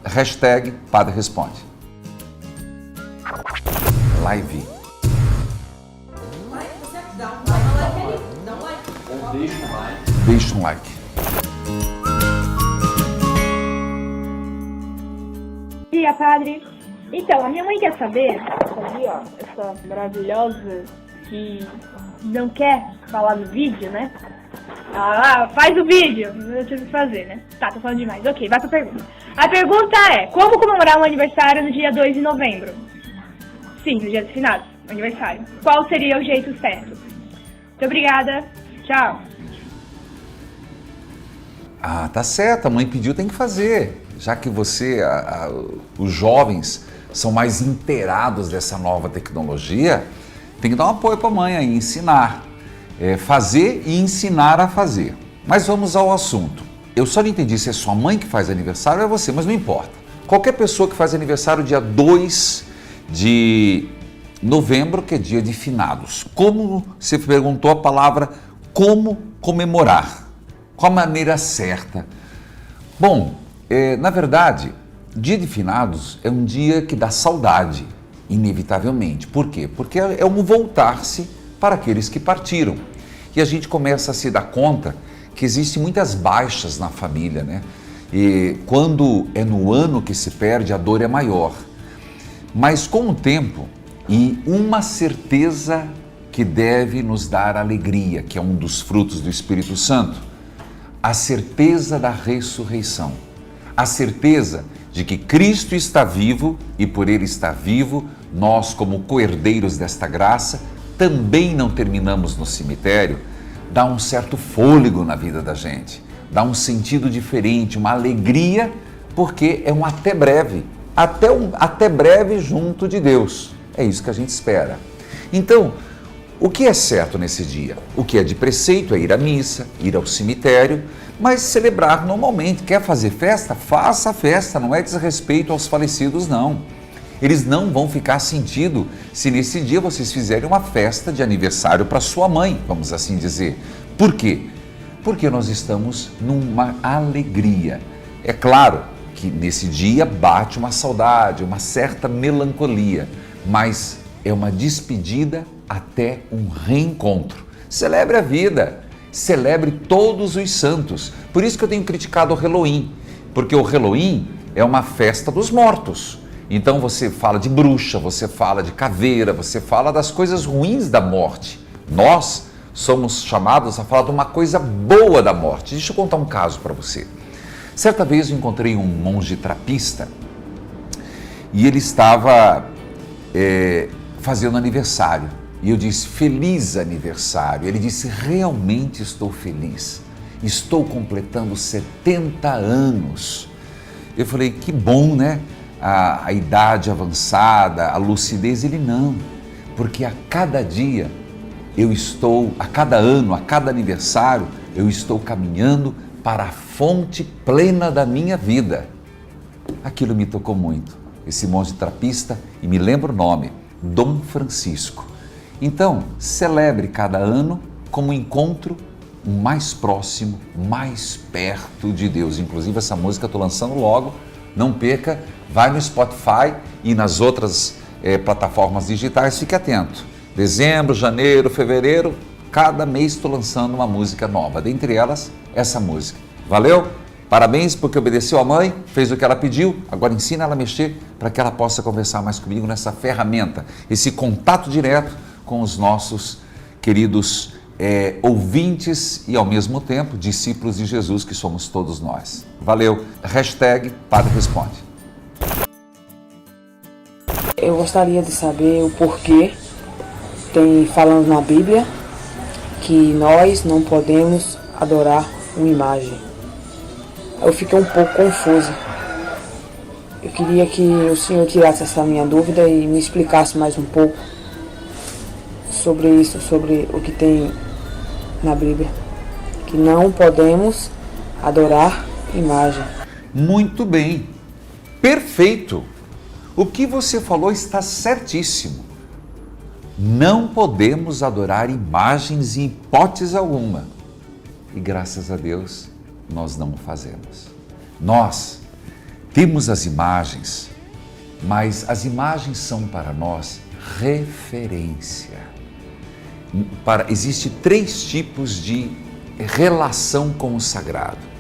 Hashtag Padre Responde. Live. Deixa um like. Bom dia, padre. Então, a minha mãe quer saber, ali, ó, essa maravilhosa que não quer falar no vídeo, né? Ah, faz o vídeo. Eu tive que fazer, né? Tá, tô falando demais. Ok, vai pra pergunta. A pergunta é, como comemorar um aniversário no dia 2 de novembro? Sim, no dia dos finados, aniversário. Qual seria o jeito certo? Muito obrigada. Tchau. Ah, tá certo, a mãe pediu, tem que fazer. Já que os jovens são mais inteirados dessa nova tecnologia, tem que dar um apoio para a mãe aí, ensinar. Fazer e ensinar a fazer. Mas vamos ao assunto. Eu só não entendi se é sua mãe que faz aniversário ou é você, mas não importa. Qualquer pessoa que faz aniversário dia 2 de novembro, que é dia de finados. Como você perguntou a palavra, como comemorar? Qual a maneira certa? Bom, na verdade, dia de finados é um dia que dá saudade, inevitavelmente. Por quê? Porque é um voltar-se para aqueles que partiram. E a gente começa a se dar conta que existem muitas baixas na família, né? E quando é no ano que se perde, a dor é maior. Mas com o tempo e uma certeza que deve nos dar alegria, que é um dos frutos do Espírito Santo, a certeza da ressurreição, a certeza de que Cristo está vivo e por Ele estar vivo, nós como co-herdeiros desta graça, também não terminamos no cemitério, dá um certo fôlego na vida da gente, dá um sentido diferente, uma alegria, porque é um até breve, até breve junto de Deus. É isso que a gente espera. Então, o que é certo nesse dia? O que é de preceito é ir à missa, ir ao cemitério, mas celebrar normalmente. Quer fazer festa? Faça a festa, não é desrespeito aos falecidos, não. Eles não vão ficar sentido se nesse dia vocês fizerem uma festa de aniversário para sua mãe, vamos assim dizer. Por quê? Porque nós estamos numa alegria. É claro que nesse dia bate uma saudade, uma certa melancolia, mas é uma despedida até um reencontro. Celebre a vida, celebre todos os santos. Por isso que eu tenho criticado o Halloween, porque o Halloween é uma festa dos mortos. Então você fala de bruxa, você fala de caveira, você fala das coisas ruins da morte. Nós somos chamados a falar de uma coisa boa da morte. Deixa eu contar um caso para você. Certa vez eu encontrei um monge trapista e ele estava fazendo aniversário. E eu disse, feliz aniversário. Ele disse, realmente estou feliz. Estou completando 70 anos. Eu falei, que bom, né? A idade avançada, a lucidez. Ele não, porque a cada dia a cada ano, a cada aniversário, eu estou caminhando para a fonte plena da minha vida. Aquilo me tocou muito, esse monge trapista, e me lembra o nome, Dom Francisco. Então, celebre cada ano como um encontro mais próximo, mais perto de Deus. Inclusive essa música eu estou lançando logo, não perca, vai no Spotify e nas outras plataformas digitais, fique atento. Dezembro, janeiro, fevereiro, cada mês estou lançando uma música nova, dentre elas essa música. Valeu? Parabéns porque obedeceu a mãe, fez o que ela pediu, agora ensina ela a mexer para que ela possa conversar mais comigo nessa ferramenta, esse contato direto com os nossos queridos ouvintes e ao mesmo tempo discípulos de Jesus que somos todos nós. Valeu, hashtag Padre Responde. Eu gostaria de saber o porquê tem falando na Bíblia que nós não podemos adorar uma imagem. Eu fiquei um pouco confusa. Eu queria que o senhor tirasse essa minha dúvida e me explicasse mais um pouco sobre isso, sobre o que tem na Bíblia, que não podemos adorar imagem. Muito bem, perfeito. O que você falou está certíssimo. Não podemos adorar imagens em hipótese alguma. E graças a Deus, nós não o fazemos. Nós Temos as imagens, mas as imagens são para nós referência. Existem 3 tipos de relação com o sagrado.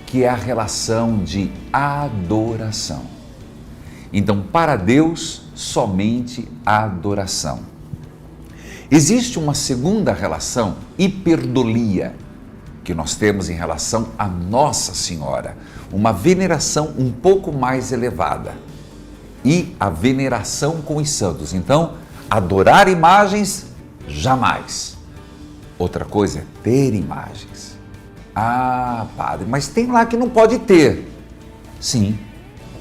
Que é a relação de adoração. Então, para Deus, somente adoração. Existe uma segunda relação, hiperdolia, que nós temos em relação a Nossa Senhora, uma veneração um pouco mais elevada. E a veneração com os santos. Então, adorar imagens, jamais. Outra coisa é ter imagens. Ah, padre, mas tem lá que não pode ter. Sim.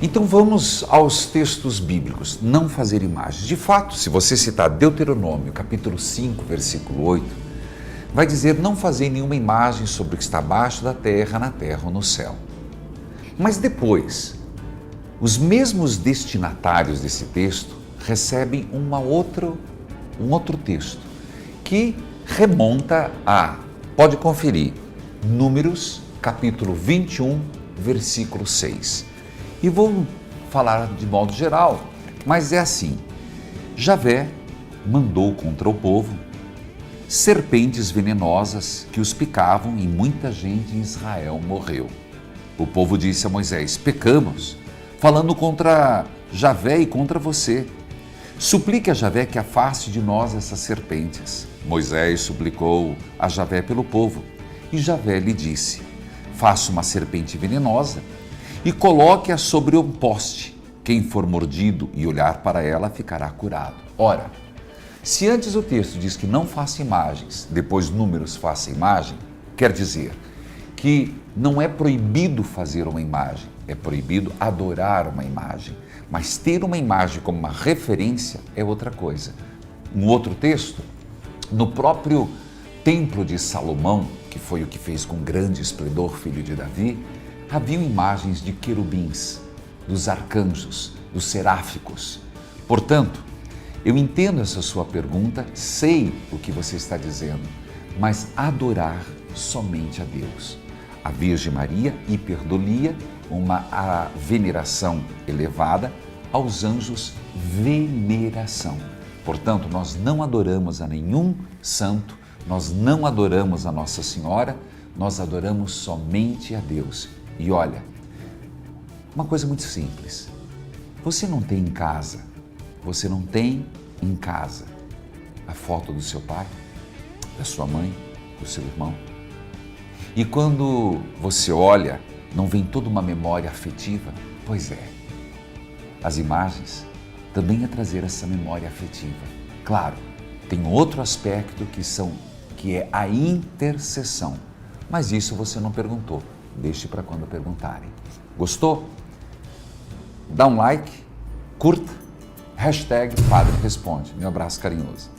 Então vamos aos textos bíblicos. Não fazer imagens. De fato, se você citar Deuteronômio, capítulo 5, versículo 8, vai dizer não fazer nenhuma imagem sobre o que está abaixo da terra, na terra ou no céu. Mas depois, os mesmos destinatários desse texto recebem um outro texto que remonta a, pode conferir, Números, capítulo 21, versículo 6. E vou falar de modo geral, mas é assim. Javé mandou contra o povo serpentes venenosas que os picavam e muita gente em Israel morreu. O povo disse a Moisés, pecamos, falando contra Javé e contra você. Suplique a Javé que afaste de nós essas serpentes. Moisés suplicou a Javé pelo povo. E Javé lhe disse, faça uma serpente venenosa e coloque-a sobre um poste. Quem for mordido e olhar para ela ficará curado. Ora, se antes o texto diz que não faça imagens, depois Números faça imagem, quer dizer que não é proibido fazer uma imagem, é proibido adorar uma imagem. Mas ter uma imagem como uma referência é outra coisa. Um outro texto, no próprio Templo de Salomão, que foi o que fez com grande esplendor filho de Davi, haviam imagens de querubins, dos arcanjos, dos seráficos. Portanto, eu entendo essa sua pergunta, sei o que você está dizendo, mas adorar somente a Deus. A Virgem Maria, hiperdolia, uma veneração elevada, aos anjos, veneração. Portanto, nós não adoramos a nenhum santo, nós não adoramos a Nossa Senhora, nós adoramos somente a Deus. E olha, uma coisa muito simples, você não tem em casa a foto do seu pai, da sua mãe, do seu irmão? E quando você olha, não vem toda uma memória afetiva? Pois é, as imagens também é trazer essa memória afetiva. Claro, tem outro aspecto que é a intercessão, mas isso você não perguntou, deixe para quando perguntarem. Gostou? Dá um like, curta, hashtag Padre Responde. Meu abraço carinhoso.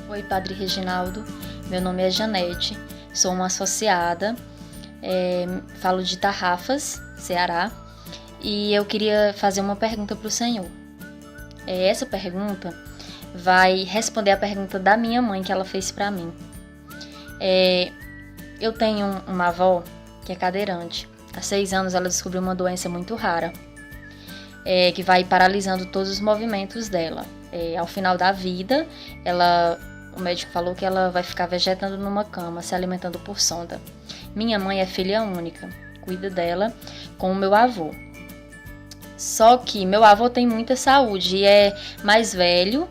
Oi, Padre Reginaldo, meu nome é Janete, sou uma associada, falo de Tarrafas, Ceará, e eu queria fazer uma pergunta para o Senhor. Essa pergunta vai responder a pergunta da minha mãe que ela fez para mim. Eu tenho uma avó que é cadeirante. Há 6 anos ela descobriu uma doença muito rara, que vai paralisando todos os movimentos dela. Ao final da vida, o médico falou que ela vai ficar vegetando numa cama, se alimentando por sonda. Minha mãe é filha única, cuida dela com o meu avô. Só que meu avô tem muita saúde e é mais velho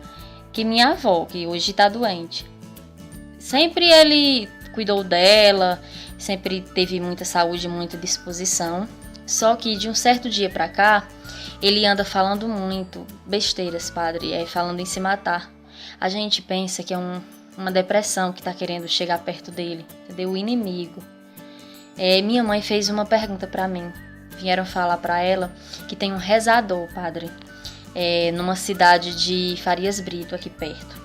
que minha avó, que hoje está doente. Sempre ele cuidou dela, sempre teve muita saúde, muita disposição. Só que de um certo dia pra cá, ele anda falando muito besteiras, padre, falando em se matar. A gente pensa que é uma depressão que está querendo chegar perto dele, entendeu? O inimigo. Minha mãe fez uma pergunta para mim. Vieram falar para ela que tem um rezador, padre, numa cidade de Farias Brito, aqui perto.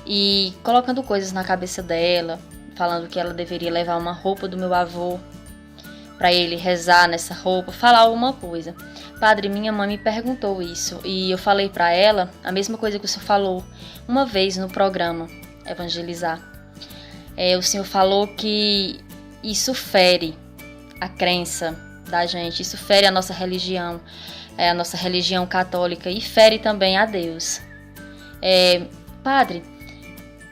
E colocando coisas na cabeça dela, falando que ela deveria levar uma roupa do meu avô para ele rezar nessa roupa, falar alguma coisa. Padre, minha mãe me perguntou isso e eu falei para ela a mesma coisa que o senhor falou uma vez no programa Evangelizar. O senhor falou que isso fere a crença da gente, isso fere a nossa religião católica e fere também a Deus. Padre,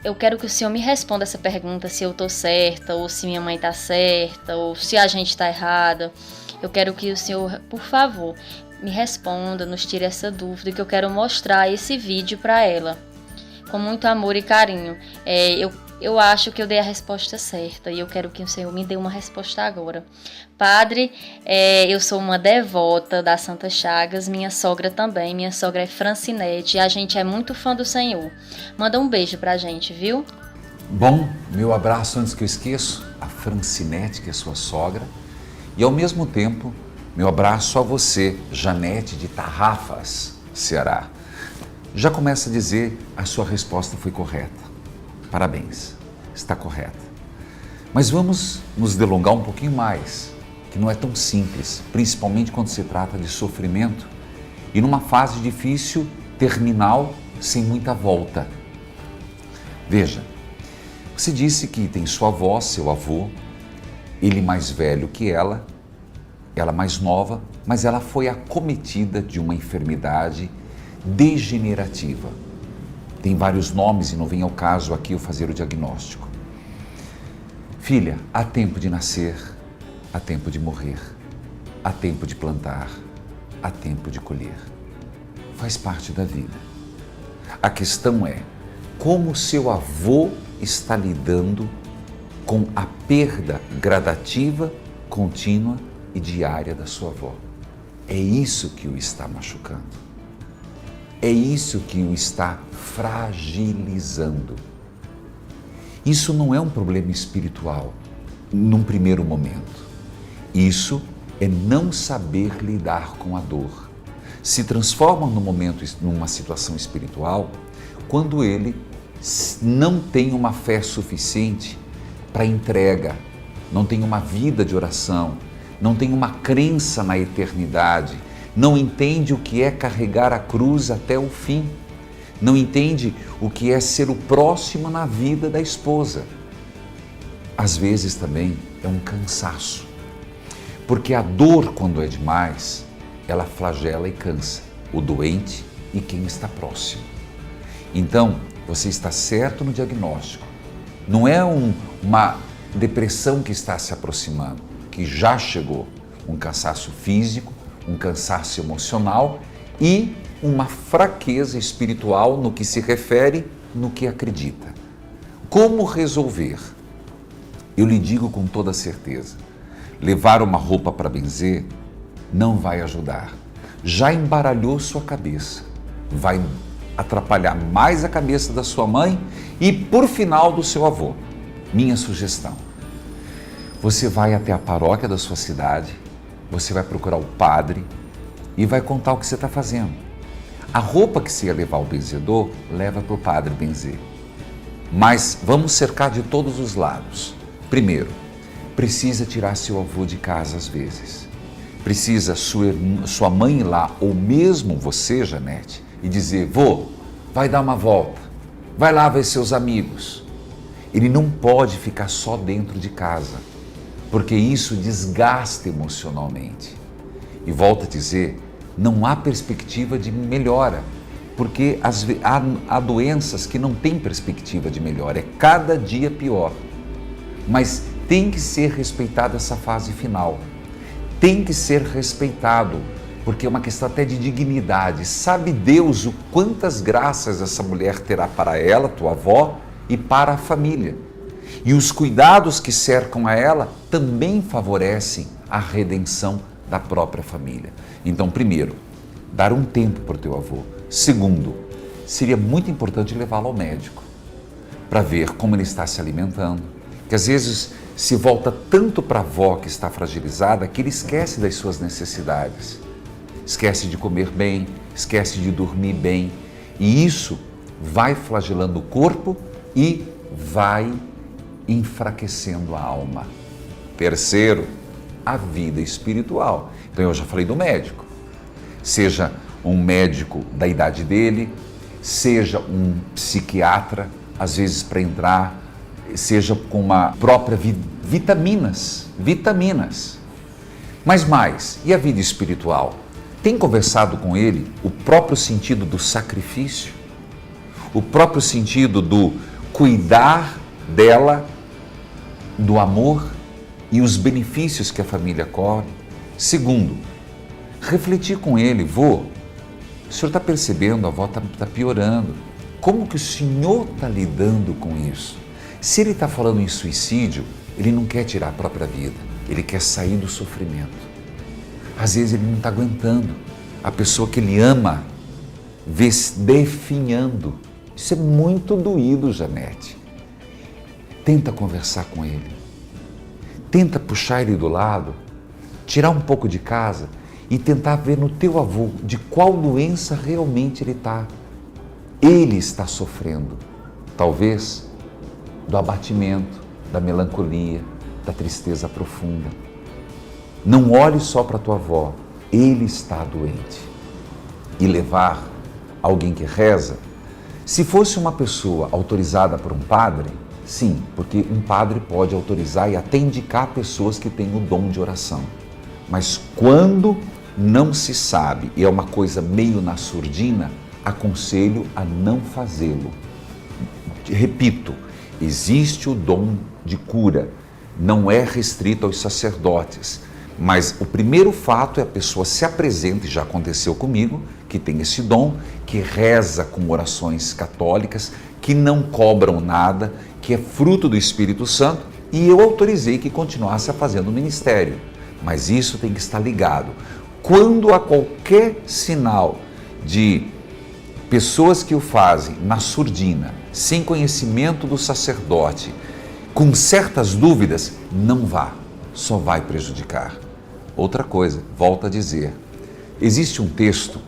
eu quero que o senhor me responda essa pergunta, se eu tô certa, ou se minha mãe tá certa, ou se a gente tá errada. Eu quero que o senhor, por favor, me responda, nos tire essa dúvida, que eu quero mostrar esse vídeo para ela, com muito amor e carinho. Eu acho que eu dei a resposta certa e eu quero que o senhor me dê uma resposta agora. Padre, eu sou uma devota da Santa Chagas, minha sogra também, minha sogra é Francinete e a gente é muito fã do Senhor. Manda um beijo pra gente, viu? Bom, meu abraço antes que eu esqueça, a Francinete, que é sua sogra, e ao mesmo tempo, meu abraço a você, Janete de Tarrafas, Ceará. Já começa a dizer, a sua resposta foi correta. Parabéns, está correta. Mas vamos nos delongar um pouquinho mais, que não é tão simples, principalmente quando se trata de sofrimento e numa fase difícil, terminal, sem muita volta. Veja, você disse que tem sua avó, seu avô, ele mais velho que ela mais nova, mas ela foi acometida de uma enfermidade degenerativa. Tem vários nomes e não vem ao caso aqui eu fazer o diagnóstico. Filha, há tempo de nascer, há tempo de morrer, há tempo de plantar, há tempo de colher. Faz parte da vida. A questão é como seu avô está lidando com a perda gradativa, contínua e diária da sua avó. É isso que o está machucando. É isso que o está fragilizando. Isso não é um problema espiritual, num primeiro momento. Isso é não saber lidar com a dor. Se transforma numa situação espiritual quando ele não tem uma fé suficiente para entrega, não tem uma vida de oração, não tem uma crença na eternidade, não entende o que é carregar a cruz até o fim, não entende o que é ser o próximo na vida da esposa. Às vezes também é um cansaço, porque a dor, quando é demais, ela flagela e cansa o doente e quem está próximo. Então, você está certo no diagnóstico. Não é uma depressão que está se aproximando, que já chegou, um cansaço físico, um cansaço emocional e uma fraqueza espiritual no que se refere, no que acredita. Como resolver? Eu lhe digo com toda certeza, levar uma roupa para benzer não vai ajudar. Já embaralhou sua cabeça, vai atrapalhar mais a cabeça da sua mãe e, por final, do seu avô. Minha sugestão, você vai até a paróquia da sua cidade, você vai procurar o padre e vai contar o que você está fazendo. A roupa que você ia levar ao benzedor, leva para o padre benzer. Mas vamos cercar de todos os lados. Primeiro, precisa tirar seu avô de casa às vezes. Precisa sua mãe ir lá, ou mesmo você, Janete, e dizer, vô, vai dar uma volta, vai lá ver seus amigos. Ele não pode ficar só dentro de casa, porque isso desgasta emocionalmente. E volto a dizer, não há perspectiva de melhora, porque há doenças que não têm perspectiva de melhora, é cada dia pior. Mas tem que ser respeitada essa fase final, tem que ser respeitado, porque é uma questão até de dignidade. Sabe Deus o quantas graças essa mulher terá para ela, tua avó, e para a família. E os cuidados que cercam a ela também favorecem a redenção da própria família. Então, primeiro, dar um tempo para o teu avô. Segundo, seria muito importante levá-lo ao médico para ver como ele está se alimentando, que às vezes se volta tanto para a avó que está fragilizada que ele esquece das suas necessidades, esquece de comer bem, esquece de dormir bem, e isso vai flagelando o corpo e vai enfraquecendo a alma. Terceiro, a vida espiritual. Então eu já falei do médico, seja um médico da idade dele, seja um psiquiatra, às vezes para entrar, seja com uma própria vitaminas, Mas mais, e a vida espiritual? Tem conversado com ele o próprio sentido do sacrifício? O próprio sentido do cuidar dela, do amor e os benefícios que a família corre? Segundo, refletir com ele, vô, o senhor está percebendo, a avó está piorando. Como que o senhor está lidando com isso? Se ele está falando em suicídio, ele não quer tirar a própria vida, ele quer sair do sofrimento. Às vezes ele não está aguentando a pessoa que ele ama ver-se definhando. Isso é muito doído, Janete. Tenta conversar com ele. Tenta puxar ele do lado, tirar um pouco de casa e tentar ver no teu avô de qual doença realmente ele está. Ele está sofrendo, talvez, do abatimento, da melancolia, da tristeza profunda. Não olhe só para tua avó, ele está doente. E levar alguém que reza, se fosse uma pessoa autorizada por um padre, sim, porque um padre pode autorizar e até indicar pessoas que têm o dom de oração. Mas quando não se sabe e é uma coisa meio na surdina, aconselho a não fazê-lo. Repito, existe o dom de cura, não é restrito aos sacerdotes, mas o primeiro fato é a pessoa se apresenta, e já aconteceu comigo, que tem esse dom, que reza com orações católicas, que não cobram nada, que é fruto do Espírito Santo, e eu autorizei que continuasse a fazendo o ministério. Mas isso tem que estar ligado. Quando há qualquer sinal de pessoas que o fazem na surdina, sem conhecimento do sacerdote, com certas dúvidas, não vá, só vai prejudicar. Outra coisa, volto a dizer, existe um texto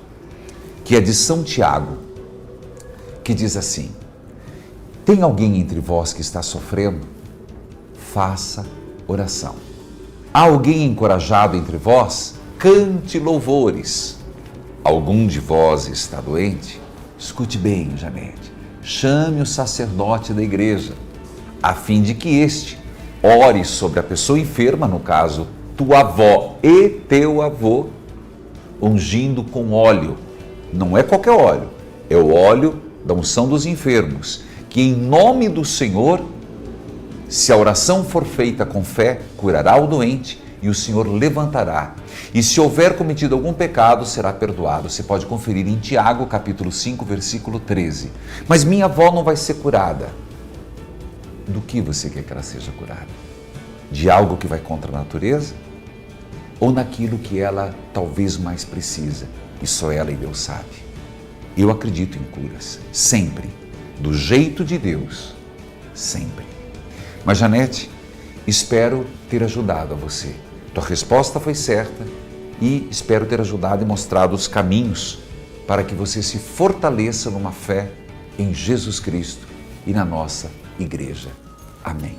que é de São Tiago, que diz assim: tem alguém entre vós que está sofrendo? Faça oração. Há alguém encorajado entre vós? Cante louvores. Algum de vós está doente? Escute bem, Janete, chame o sacerdote da igreja, a fim de que este ore sobre a pessoa enferma, no caso, tua avó e teu avô, ungindo com óleo. Não é qualquer óleo, é o óleo da unção dos enfermos, que em nome do Senhor, se a oração for feita com fé, curará o doente e o Senhor levantará. E se houver cometido algum pecado, será perdoado. Você pode conferir em Tiago, capítulo 5, versículo 13. Mas minha avó não vai ser curada. Do que você quer que ela seja curada? De algo que vai contra a natureza? Ou naquilo que ela talvez mais precisa? E só ela e Deus sabe. Eu acredito em curas, sempre. Do jeito de Deus, sempre. Mas, Janete, espero ter ajudado a você. Tua resposta foi certa e espero ter ajudado e mostrado os caminhos para que você se fortaleça numa fé em Jesus Cristo e na nossa igreja. Amém.